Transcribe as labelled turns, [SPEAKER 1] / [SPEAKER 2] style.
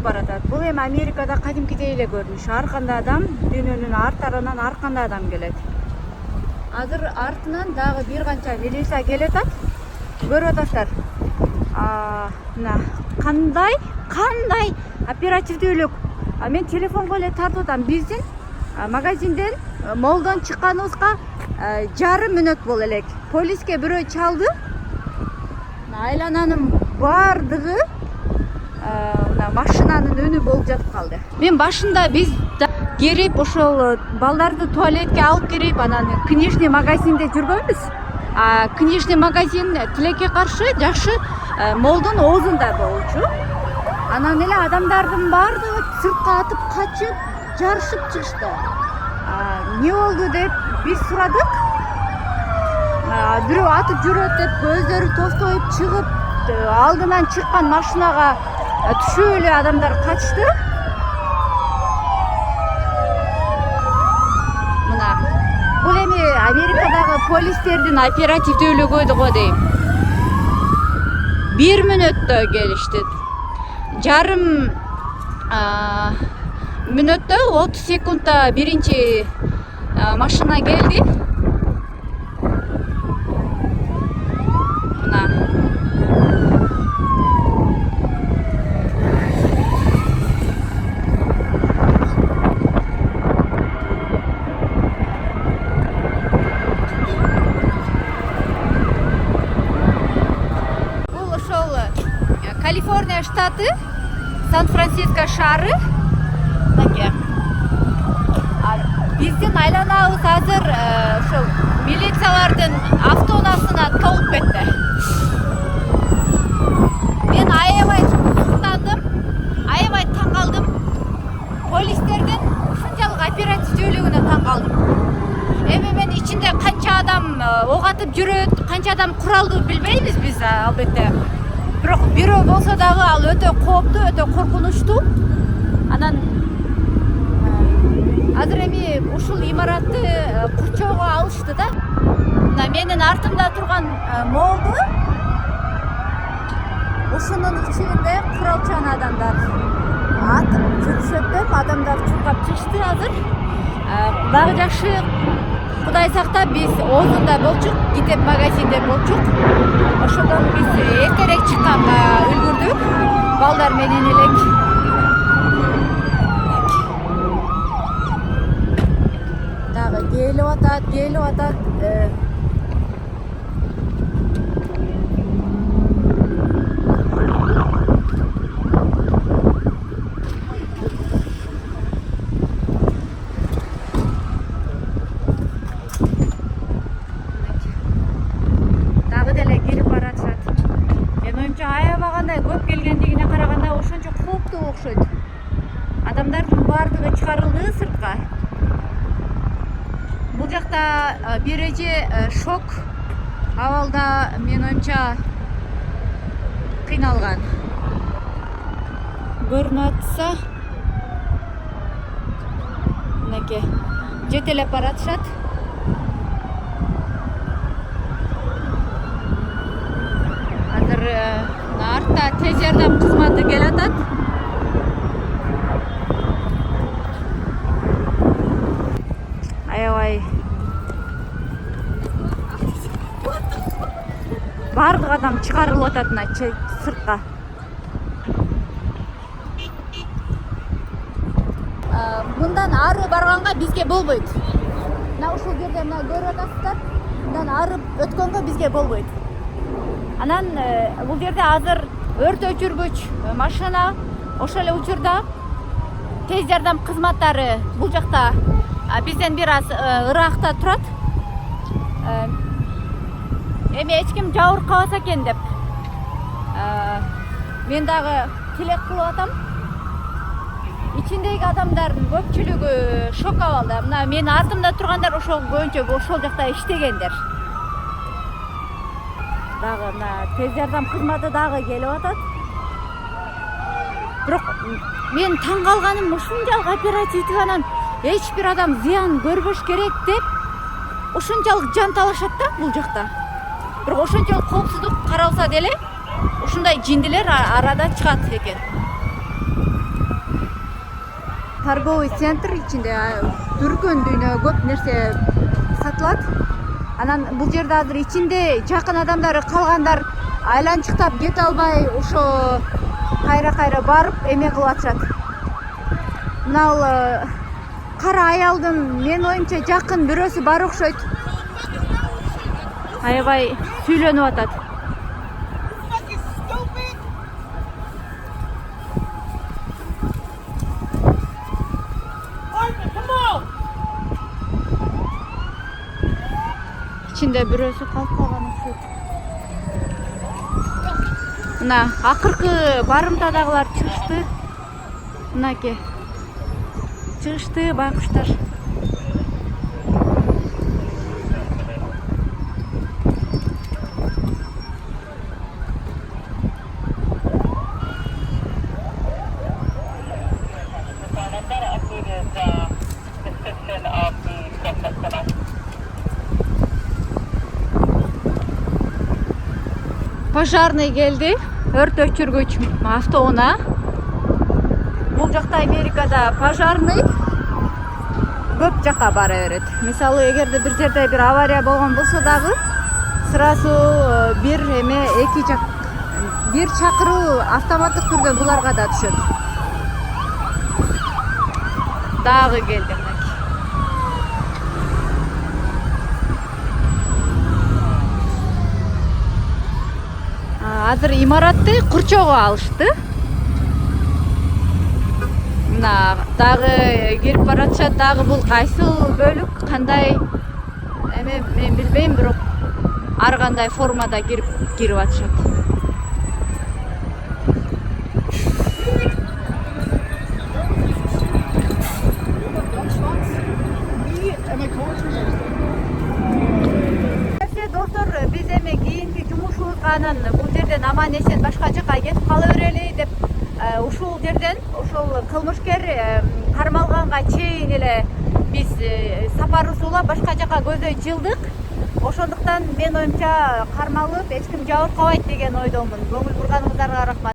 [SPEAKER 1] баратат. Бул эми Америкада кадимкидей эле көрүнүш. Ар кандай адам дүйнөнүн ар тарабынан ар кандай адам келет. Азыр артынан дагы бир канча милиция келатат. Көрүп атасыздар. Мына кандай оперативдүүлүк. Мен телефонго эле тартып атам. Биздин магазинден молдон чыкканыбызга жарым мүнөт боло элек. Полиске бирөө чалды. Айлананын бардыгы машинанын өнү болуп жатып калды. Мен башында биз кирип ошол балдарды туалетке алып кирип, анан книжный магазинде жүргөнбүз. Книжный магазин тилекке каршы жакшы молдун оозунда болчу. Анан эле адамдардын бардыгы сыртка атып качып, жарышып чыгышты. Не болду деп биз сурадык. Бирөө атып жүрөт деп көздөрү тостоюп чыгып, алдынан чыккан машинага түшүп эле адамдар качты. Мына бул эми Америкадагы полистердин оперативдүүлүгү го дейм. 1 мүнөттө келишти. Жарым мүнөттө 30 секундта биринчи машина келди. Калифорния штаты, Сан-Франциско шаары. Биздин айланабыз азыр ошол милициялардын автоунаасына толуп кетти. Мен аябай кызгандым, аябай таң калдым. Полистердин ушунчалык оперативдүүлүгүнө таң калдым. Эми мен ичинде канча адам ок атып жүрөт, канча адам куралды билбейбиз биз албетте. Бирок бирөө болсо дагы ал өтө кооптуу, өтө коркунучтуу. Анан азыр эми ушул имаратты курчоого алышты да. Мына менин артымда турган молду ушунун ичинде куралчан адамдар атып жүрүшөт деп адамдар чуркап чыгышты азыр. Дагы жакшы, Кудай сактап, биз оозунда болчук, китеп магазинде болчук. Ошодон биз эртерээк чыкканга үлгүрдүк. Балдар менен элек. Дагы келип атат. Көп келгендигине караганда ошончо кооптуу окшойт. Адамдардын бардыгы чыгарылды сыртка. Бул жакта бир эже шок абалда, мен оюмча, кыйналган. Көрүнүп атса, мынакей жетелеп баратышат. Азыр артта тез жардам кызматы келатат. Аябай бардык адам чыгарылып атат мына сыртка. Мындан ары барганга бизге болбойт. Мына ушул жерде мына көрүп атасыздар. Мындан ары өткөнгө бизге болбойт. Анан бул жерде азыр өрт өчүргүч машина, ошол эле учурда тез жардам кызматтары бул жакта бизден бир аз ыракта турат. Эми эч ким жабыркабаса экен деп мен дагы тилек кылып атам. Ичиндеги адамдардын көпчүлүгү шок абалда. Мына менин артымда тургандар ошол көбүнчө ошол жакта иштегендер. Дагы мына тез жардам кызматы дагы келип атат. Бирок мен таң калганым ушунчалык оперативдүү, анан эч бир адам зыян көрбөш керек деп ушунчалык жан талашат да бул жакта. Бирок ошончолук коопсуздук каралса деле ушундай жиндилер арада чыгат экен. торговый центр, ичинде дүркөн дүйнө көп нерсе сатылат. Анан бул жерде азыр ичинде жакын адамдары калгандар айланчыктап кете албай ошо кайра барып эме кылып атышат. Мына кара аялдын мен оюмча жакын бирөөсү бар окшойт. Аябай сүйлөнүп атат. İçinde bürösü kalıp kalgan okşойт. Мына акыркы барымтадагылар чыгышты. Мынаке чыгышты байкуштар. Пожарный келди, өрт өчүргүч автоунаа. Бул жакта Америкада пожарный көп жака бара берет. Мисалы, эгерде бир жерде бир авария болгон болсо дагы, сразу бир чакыруу автоматтык түрдө буларга да түшөт. Дагы келди. Азыр имаратты курчоого алышты. Мына дагы кирип баратышат. Дагы бул кайсыл бөлүк, кандай эме мен билбейм, бирок ар кандай формада кирип атышат. Достор, биз эми кийинки жумушубузга анан бул жерден аман эсен башка жака кетип кала берели деп ушул жерден ошол кылмышкер кармалганга чейин эле биз сапарыбызга башка жака көзөй жылдык. Ошондуктан мен оюмча кармалып эч ким жабыркабайт деген ойдомун. Көңүл бурганыңыздарга рахмат.